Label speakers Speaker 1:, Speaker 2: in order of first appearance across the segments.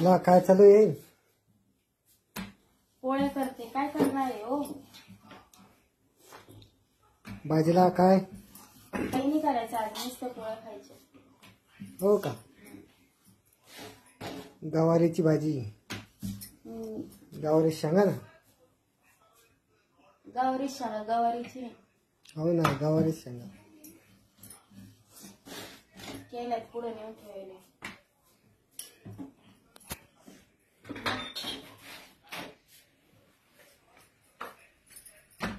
Speaker 1: ला काय चालू आहे?
Speaker 2: पोळे करते. काय करणार आहे हो?
Speaker 1: भाजीला काय?
Speaker 2: काही नाही करायचं आज, नुसतं पोळ्या खायचे.
Speaker 1: हो का? गवारीची भाजी, गवारी शेंगा ना?
Speaker 2: गवारी शेंगा, गवारीची नाही.
Speaker 1: हो ना, गवारी शेंगा
Speaker 2: केल्यात पुढे नेऊन ठेवले.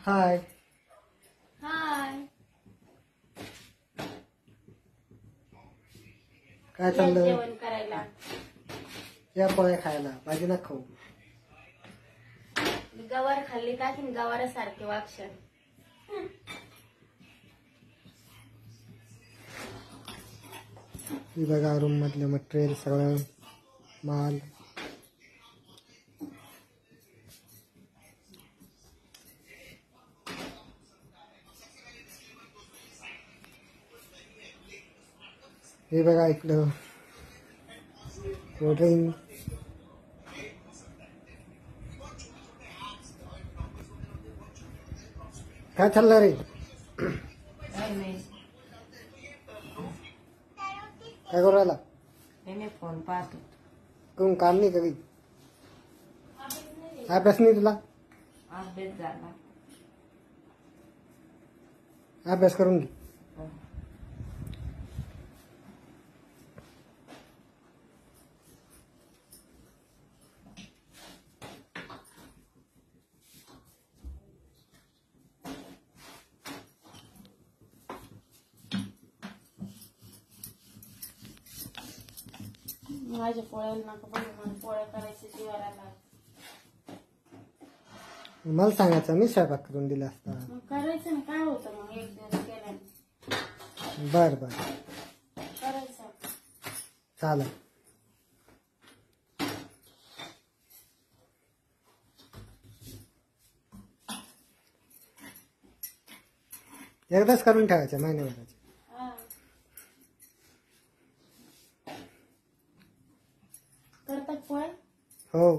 Speaker 1: हाय
Speaker 2: हाय,
Speaker 1: काय
Speaker 2: या
Speaker 1: चाललं?
Speaker 2: जेवण करायला.
Speaker 1: या पोळ्या खायला, भाजी ना खाऊ.
Speaker 2: गवार खाल्ली का की गवारासारखे वागशाल.
Speaker 1: ही बघा रूम मधले मटेरियल, सगळं माल. हे बघा इकडं कोल्ड्रिंक. काय चाललं रे? काय करू राहिला?
Speaker 2: फोन पाहतो.
Speaker 1: कोण काम नाही कधी? अभ्यास नाही तुला?
Speaker 2: अभ्यास झाला.
Speaker 1: अभ्यास करून घे.
Speaker 2: माझ्या पोळ्याला नका बघू, मला पोळ्या करायची जीवाला आला.
Speaker 1: मला सांगायचं, मी स्वयंपाक करून दिला असता.
Speaker 2: मग करायचं ना, काय होतं मग एक दिवस केल्याने.
Speaker 1: बर बर,
Speaker 2: करायचं.
Speaker 1: चालेल. एकदाच करून ठेवायचं महिन्याभराचे.
Speaker 2: हा. करतात पोळ्या?
Speaker 1: हो.